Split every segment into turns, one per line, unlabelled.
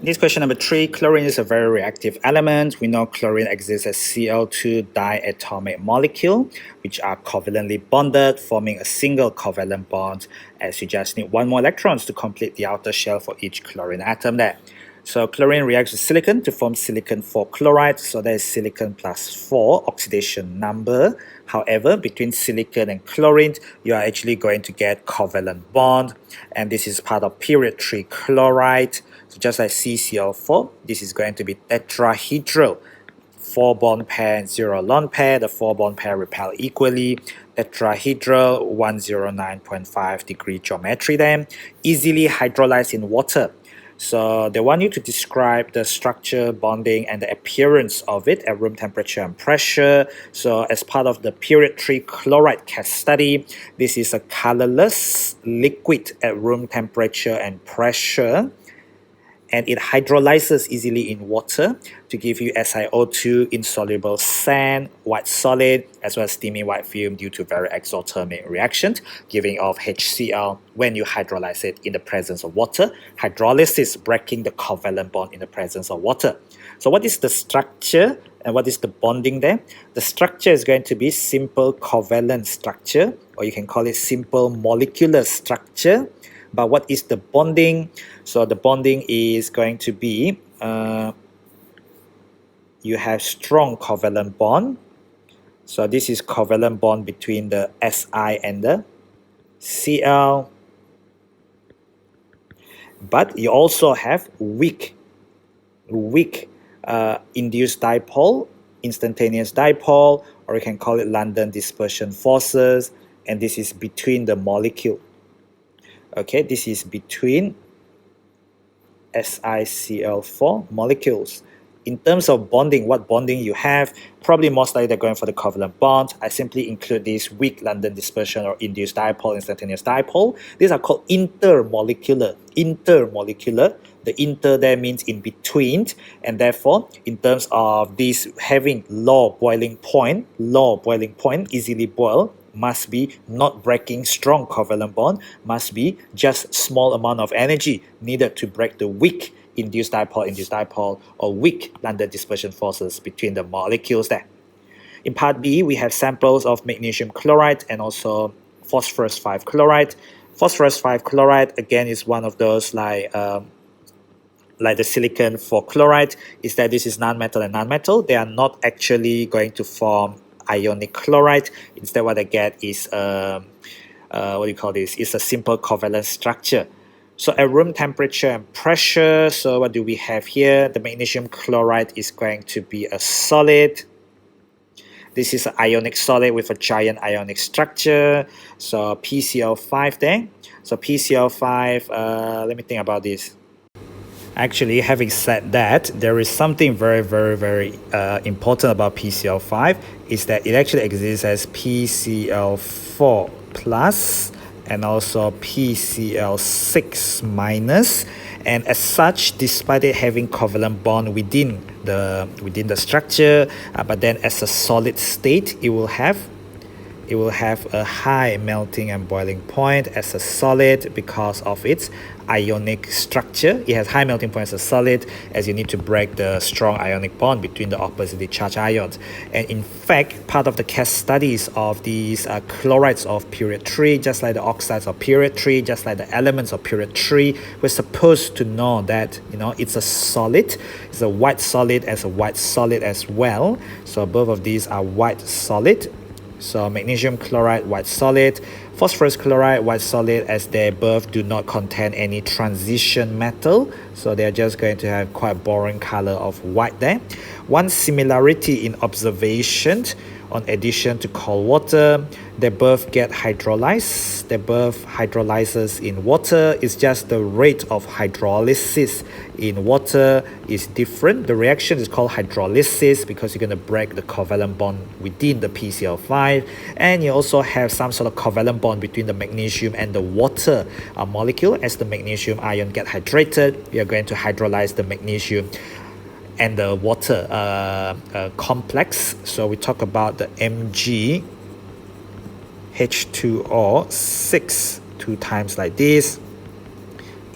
This question number 3, chlorine is a very reactive element. We know chlorine exists as Cl2 diatomic molecule, which are covalently bonded, forming a single covalent bond, as you just need one more electrons to complete the outer shell for each chlorine atom there. So chlorine reacts with silicon to form silicon 4 chloride, so that is silicon plus 4 oxidation number. However, between silicon and chlorine, you are actually going to get covalent bond, and this is part of period 3 chloride. So just like CCl4, this is going to be tetrahedral. 4 bond pair and 0 lone pair, the 4 bond pair repel equally. Tetrahedral, 109.5 degree geometry then, easily hydrolyzed in water. So they want you to describe the structure, bonding, and the appearance of it at room temperature and pressure. So as part of the period 3 chloride case study, this is a colorless liquid at room temperature and pressure, and it hydrolyzes easily in water to give you SiO2, insoluble sand, white solid, as well as steamy white film due to very exothermic reaction, giving off HCl when you hydrolyze it in the presence of water. Hydrolysis breaking the covalent bond in the presence of water. So what is the structure and what is the bonding there? The structure is going to be simple covalent structure, or you can call it simple molecular structure. But what is the bonding? So the bonding is going to be, you have strong covalent bond. So this is covalent bond between the Si and the Cl. But you also have weak induced dipole, instantaneous dipole, or you can call it London dispersion forces, and this is between the molecule. Okay, this is between SiCl4 molecules. In terms of bonding, what bonding you have, probably most likely they're going for the covalent bond. I simply include this weak London dispersion or induced dipole, instantaneous dipole. These are called intermolecular. Intermolecular. The inter there means in between, and therefore, in terms of this having low boiling point, easily boil, must be not breaking strong covalent bond, must be just small amount of energy needed to break the weak induced dipole, or weak London dispersion forces between the molecules there. In part B, we have samples of magnesium chloride and also phosphorus 5 chloride. Phosphorus 5 chloride, again, is one of those like the silicon 4 chloride, is that this is nonmetal and nonmetal. They are not actually going to form ionic chloride. Instead, what I get is It's a simple covalent structure. So at room temperature and pressure, so what do we have here? The magnesium chloride is going to be a solid. This is an ionic solid with a giant ionic structure. So PCl5 there. So PCl5, let me think about this. Actually, having said that, there is something very important about PCl5, is that it actually exists as PCl4 plus and also PCl6 minus, and as such, despite it having covalent bond within the structure, but then as a solid state, it will have a high melting and boiling point as a solid because of its ionic structure. It has high melting point as a solid, as you need to break the strong ionic bond between the oppositely charged ions. And in fact, part of the case studies of these chlorides of period 3, just like the oxides of period 3, just like the elements of period 3, we're supposed to know that, it's a solid, it's a white solid as well. So both of these are white solid. So magnesium chloride, white solid, phosphorus chloride, white solid, as they both do not contain any transition metal. So they're just going to have quite boring color of white there. One similarity in observation, on addition to cold water, they both get hydrolyzed. They both hydrolyzes in water. It's just the rate of hydrolysis in water is different. The reaction is called hydrolysis because you're going to break the covalent bond within the PCl5, and you also have some sort of covalent bond between the magnesium and the water molecule. As the magnesium ion get hydrated, we are going to hydrolyze the magnesium and the water complex. So we talk about the Mg H2O 6 2 times like this.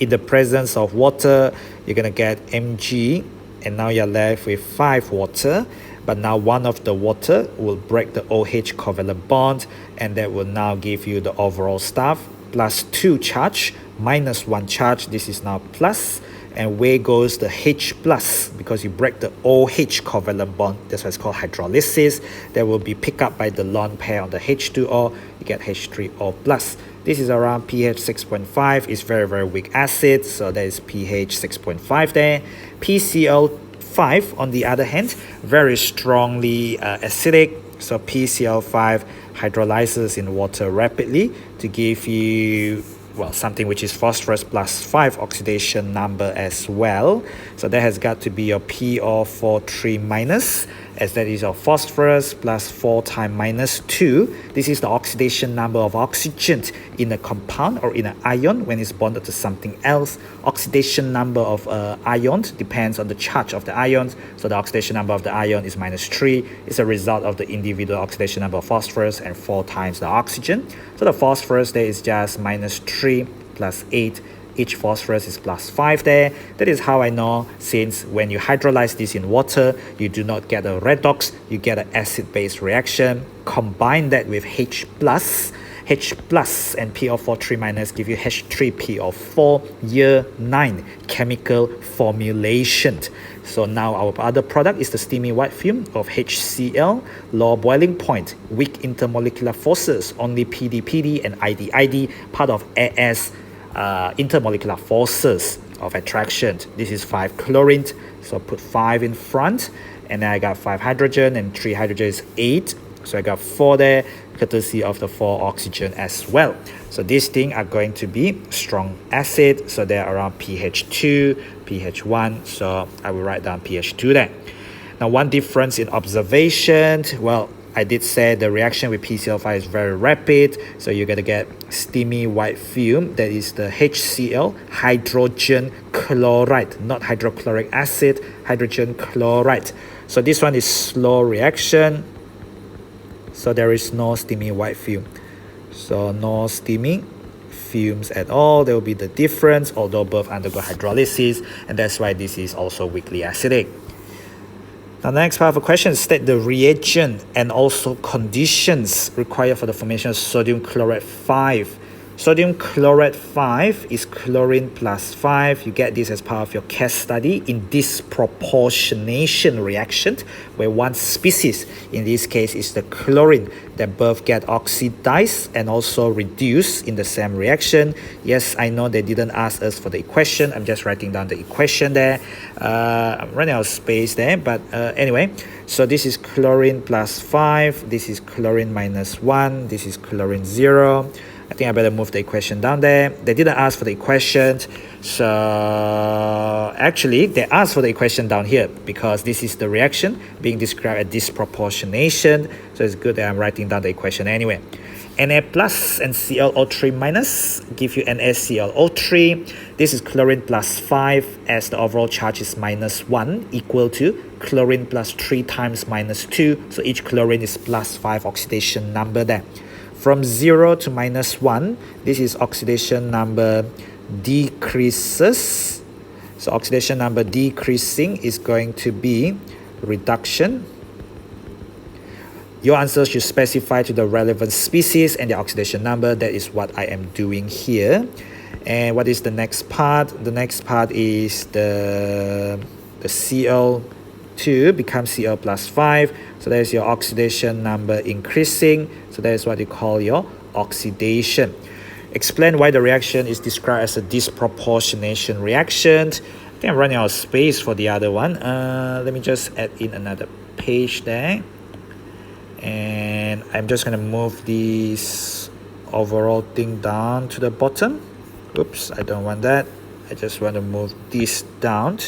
In the presence of water, you're going to get Mg, and now you're left with 5 water. But now one of the water will break the OH covalent bond, and that will now give you the overall stuff, plus 2 charge, minus 1 charge. This is now plus, and where goes the H plus? Because you break the OH covalent bond, that's why it's called hydrolysis. That will be picked up by the lone pair on the H2O, you get H3O plus. This is around pH 6.5, it's very, very weak acid, so there is pH 6.5 there. PCl5, on the other hand, very strongly acidic, so PCl5 hydrolyzes in water rapidly to give you, well, something which is phosphorus plus 5 oxidation number as well. So that has got to be your PO43 minus, as that is your phosphorus plus 4 times minus 2. This is the oxidation number of oxygen in a compound or in an ion when it's bonded to something else. Oxidation number of ions depends on the charge of the ions. So the oxidation number of the ion is minus 3. It's a result of the individual oxidation number of phosphorus and 4 times the oxygen. So the phosphorus there is just minus 3 plus 8. Each phosphorus is plus 5 there. That is how I know, since when you hydrolyze this in water, you do not get a redox, you get an acid-base reaction. Combine that with H plus and PO43 minus give you H3PO4, year 9 chemical formulation. So now our other product is the steamy white film of HCl, low boiling point, weak intermolecular forces, only PD and ID, part of AS intermolecular forces of attraction. This is 5 chlorine, so put 5 in front, and then I got 5 hydrogen, and 3 hydrogen is 8, so I got 4 there, courtesy of the 4 oxygen as well. So these things are going to be strong acid, so they're around pH 2, pH 1, so I will write down pH 2 there. Now one difference in observation, well, I did say the reaction with PCl5 is very rapid, so you're going to get steamy white film, that is the HCl, hydrogen chloride, not hydrochloric acid, hydrogen chloride. So this one is slow reaction, so there is no steamy white film. So no steamy fumes at all. There will be the difference, although both undergo hydrolysis, and that's why this is also weakly acidic. Now the next part of the question is state the reagent and also conditions required for the formation of sodium chloride 5. Sodium chloride 5 is chlorine plus 5. You get this as part of your case study in disproportionation reaction, where one species, in this case is the chlorine, that both get oxidized and also reduced in the same reaction. Yes, I know they didn't ask us for the equation. I'm just writing down the equation there. I'm running out of space there, but anyway, so this is chlorine plus 5, this is chlorine minus 1, this is chlorine 0. I think I better move the equation down there. They didn't ask for the equation, so actually they asked for the equation down here because this is the reaction being described as disproportionation, so it's good that I'm writing down the equation anyway. Na plus and ClO3 minus give you NaClO3. This is chlorine plus 5, as the overall charge is minus 1, equal to chlorine plus 3 times minus 2, so each chlorine is plus 5 oxidation number there. From 0 to minus 1, this is oxidation number decreases. So oxidation number decreasing is going to be reduction. Your answer should specify to the relevant species and the oxidation number. That is what I am doing here. And what is the next part? The next part is the Cl2 becomes Cl plus 5. So that is your oxidation number increasing. So that is what you call your oxidation. Explain why the reaction is described as a disproportionation reaction. I think I'm running out of space for the other one. Let me just add in another page there. And I'm just going to move this overall thing down to the bottom. Oops, I don't want that. I just want to move this down.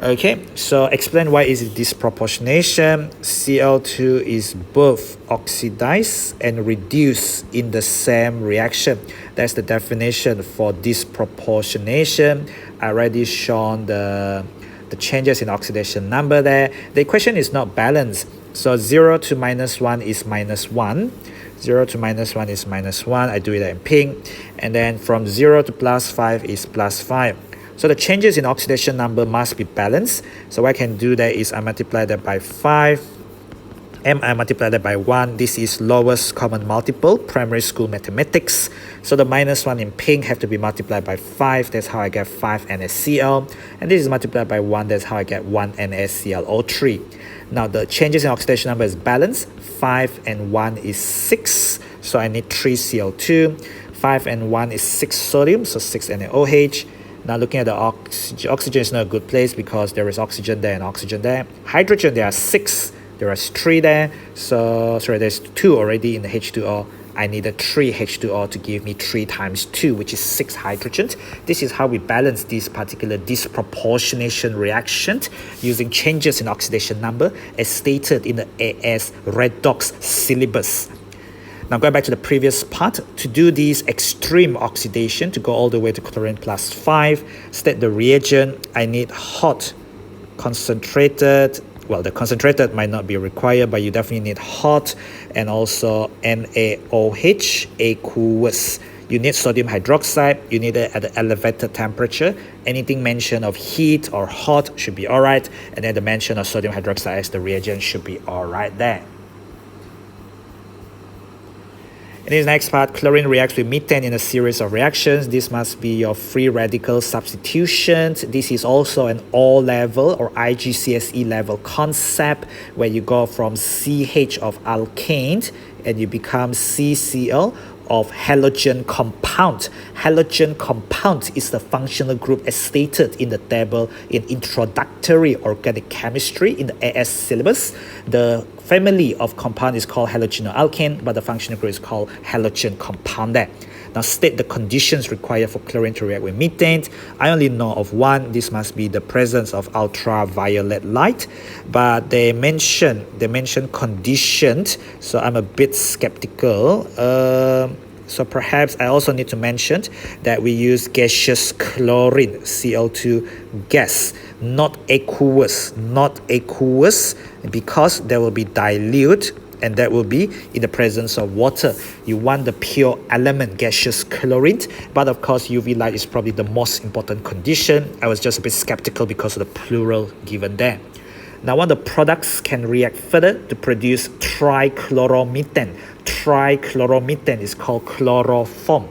Okay, so explain why is it disproportionation. Cl2 is both oxidized and reduced in the same reaction. That's the definition for disproportionation. I already shown the changes in oxidation number there. The equation is not balanced. So 0 to minus 1 is minus 1. 0 to -1 is -1. I do it in pink. And then from 0 to +5 is +5. So the changes in oxidation number must be balanced. So what I can do that is I multiply that by 5. I multiply that by 1. This is lowest common multiple, primary school mathematics. So the -1 in pink have to be multiplied by 5. That's how I get 5 NaCl. And this is multiplied by 1. That's how I get 1 NaClO3. Now the changes in oxidation number is balanced. 5 and 1 is 6. So I need 3 CO2. 5 and 1 is 6 sodium, so 6 NaOH. Now looking at the oxygen is not a good place because there is oxygen there and oxygen there. Hydrogen, there are 6. There are 3 there. So sorry, there's 2 already in the H2O. I needed 3 H2O to give me 3 times 2, which is 6 hydrogen. This is how we balance this particular disproportionation reaction using changes in oxidation number as stated in the AS redox syllabus. Now going back to the previous part, to do this extreme oxidation, to go all the way to chlorine +5, state the reagent. I need hot, concentrated. Well, the concentrated might not be required, but you definitely need hot and also NaOH, aqueous. You need sodium hydroxide. You need it at an elevated temperature. Anything mentioned of heat or hot should be all right. And then the mention of sodium hydroxide as the reagent should be all right there. In this next part, chlorine reacts with methane in a series of reactions. This must be your free radical substitution. This is also an O-level or IGCSE level concept where you go from CH of alkane and you become CCl of halogen compound. Halogen compound is the functional group as stated in the table in introductory organic chemistry in the AS syllabus. The family of compound is called halogenoalkane, but the functional group is called halogen compound there. Now state the conditions required for chlorine to react with methane. I only know of one. This must be the presence of ultraviolet light, but they mention conditions, so I'm a bit skeptical. So perhaps I also need to mention that we use gaseous chlorine, Cl2 gas, not aqueous, because there will be dilute and that will be in the presence of water. You want the pure element gaseous chlorine, but of course UV light is probably the most important condition. I was just a bit skeptical because of the plural given there. Now one of the products can react further to produce trichloromethane. Trichloromethane is called chloroform.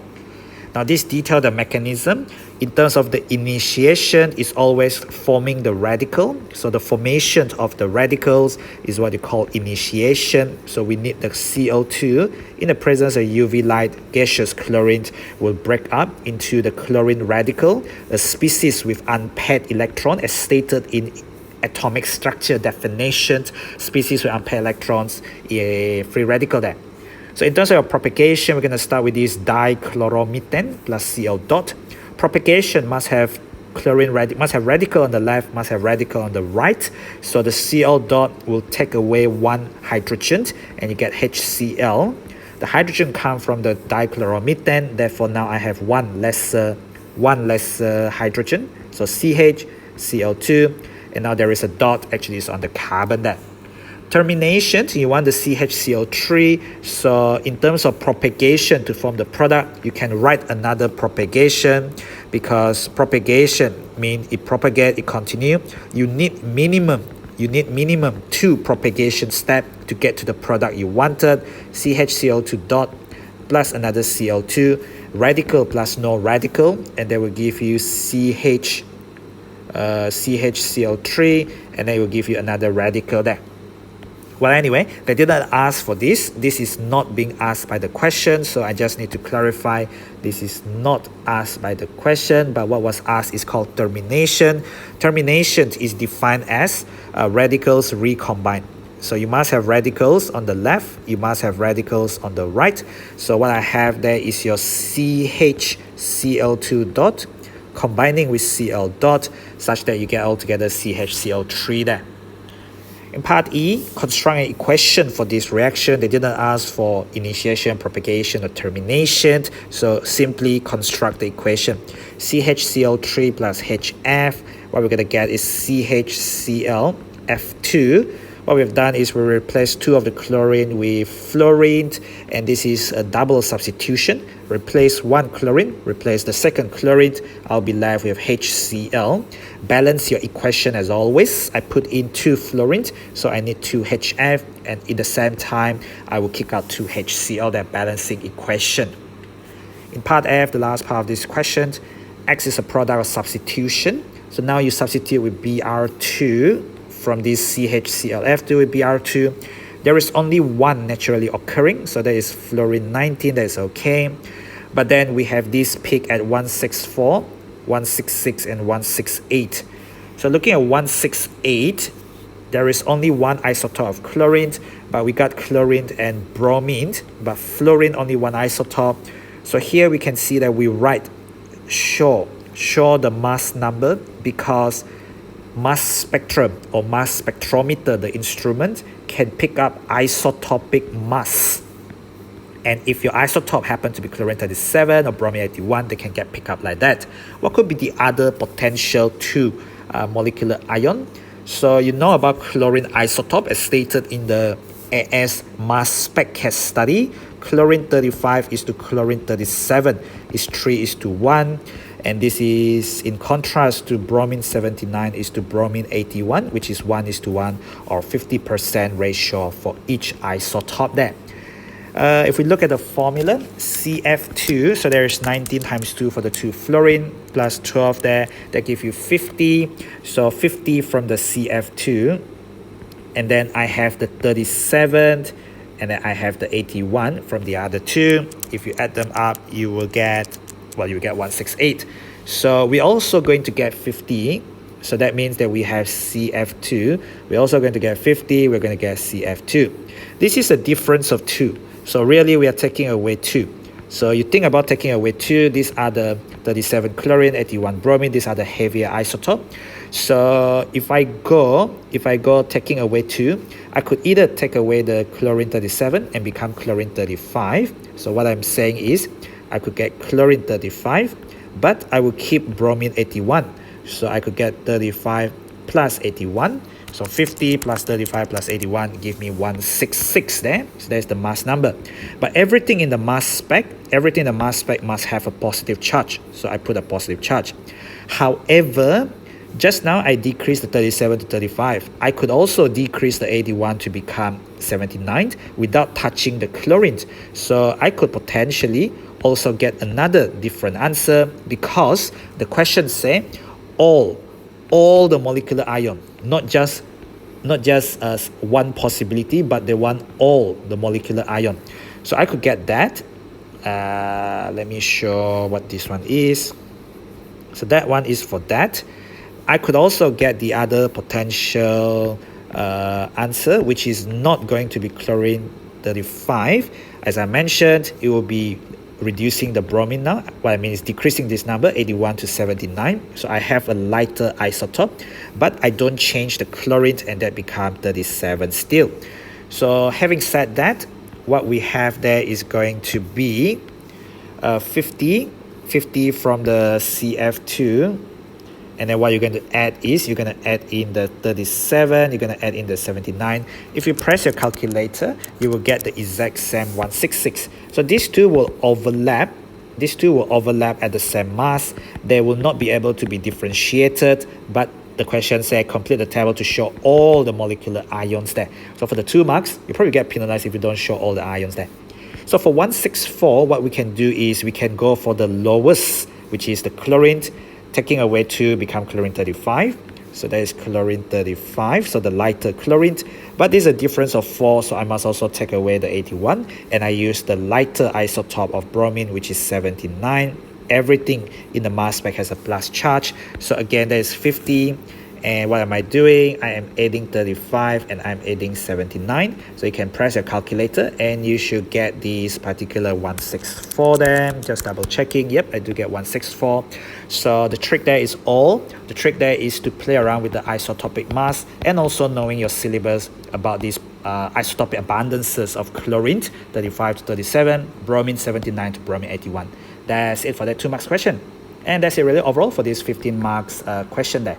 Now this detail the mechanism. In terms of the initiation is always forming the radical. So the formation of the radicals is what you call initiation. So we need the CO2 in the presence of UV light. Gaseous chlorine will break up into the chlorine radical, a species with unpaired electron as stated in atomic structure definition. Species with unpaired electrons, a free radical there. So in terms of propagation, we're going to start with this dichloromethane plus Cl dot. Propagation must have radical on the left, must have radical on the right. So the Cl dot will take away one hydrogen and you get HCl. The hydrogen comes from the dichloromethane. Therefore now I have one lesser hydrogen. So CH, Cl2, and now there is a dot, actually it's on the carbon there. Termination, you want the CHCl3. So in terms of propagation to form the product, you can write another propagation because propagation means it propagate, it continue. You need minimum 2 propagation steps to get to the product you wanted. CHCl2 dot plus another Cl2, radical plus no radical, and they will give you CHCl3, and they will give you another radical there. Well, anyway, they didn't ask for this. This is not being asked by the question, so I just need to clarify this is not asked by the question, but what was asked is called termination. Termination is defined as radicals recombine. So you must have radicals on the left, you must have radicals on the right. So what I have there is your CHCl2 dot combining with Cl dot such that you get altogether CHCl3 there. In part E, construct an equation for this reaction. They didn't ask for initiation, propagation, or termination. So simply construct the equation. CHCl3 plus HF. What we're going to get is CHCl F2 what we've done is we replaced 2 of the chlorine with fluorine, and this is a double substitution. Replace 1 chlorine, replace the second chlorine, I'll be left with HCl. Balance your equation as always. I put in 2 fluorine, so I need 2 HF, and in the same time, I will kick out 2 HCl, that balancing equation. In part F, the last part of this question, X is a product of substitution. So now you substitute with Br2 from this CHClF2 with Br2. There is only one naturally occurring, so that is fluorine 19, that is okay. But then we have this peak at 164, 166, and 168. So looking at 168, there is only one isotope of chlorine, but we got chlorine and bromine, but fluorine only one isotope. So here we can see that we write show the mass number, because mass spectrum or mass spectrometer, the instrument, can pick up isotopic mass. And if your isotope happen to be chlorine 37 or bromine 81, they can get picked up like that. What could be the other potential 2 molecular ion? So you know about chlorine isotope as stated in the AS mass spec case study. Chlorine 35 is to chlorine 37 is 3:1, and this is in contrast to bromine 79 is to bromine 81, which is 1:1 or 50% ratio for each isotope there. If we look at the formula, CF2, so there is 19 times 2 for the 2 fluorine, plus 12 there, that gives you 50. So 50 from the CF2, and then I have the 37, and then I have the 81 from the other 2. If you add them up, you will get, well, you get 168. So we're also going to get 50. So that means that we have CF2. We're also going to get 50. We're going to get CF2. This is a difference of 2. So really, we are taking away 2. So you think about taking away 2. These are the 37 chlorine, 81 bromine. These are the heavier isotope. So if I go taking away 2, I could either take away the chlorine 37 and become chlorine 35. So what I'm saying is I could get chlorine 35, but I will keep bromine 81. So I could get 35 plus 81. So 50 plus 35 plus 81 give me 166 there. So there's the mass number. But everything in the mass spec must have a positive charge. So I put a positive charge. However, just now I decreased the 37 to 35. I could also decrease the 81 to become 79 without touching the chlorine. So I could potentially also get another different answer, because the question say all the molecular ion, not just one possibility, but they want all the molecular ion. So I could get that. Let me show what this one is. So that one is for that. I could also get the other potential answer, which is not going to be chlorine 35. As I mentioned, it will be reducing the bromine now. What I mean is decreasing this number, 81 to 79. So I have a lighter isotope, but I don't change the chlorine, and that becomes 37 still. So having said that, what we have there is going to be 50 from the CF2. And then what you're going to add is you're going to add in the 37, you're going to add in the 79. If you press your calculator, you will get the exact same 166. So these two will overlap. These two will overlap at the same mass. They will not be able to be differentiated, but the question says complete the table to show all the molecular ions there. So for the 2 marks, you probably get penalized if you don't show all the ions there. So for 164, what we can do is we can go for the lowest, which is the chlorine. Taking away 2 become chlorine 35. So that is chlorine 35, so the lighter chlorine. But there's a difference of 4, so I must also take away the 81. And I use the lighter isotope of bromine, which is 79. Everything in the mass spec has a plus charge. So again, that is 50. And what am I doing? I am adding 35 and I'm adding 79. So you can press your calculator and you should get this particular 164 there. Just double checking. Yep, I do get 164. So the trick there is the trick there is to play around with the isotopic mass and also knowing your syllabus about these isotopic abundances of chlorine 35 to 37, bromine 79 to bromine 81. That's it for that 2 marks question. And that's it really overall for this 15 marks question there.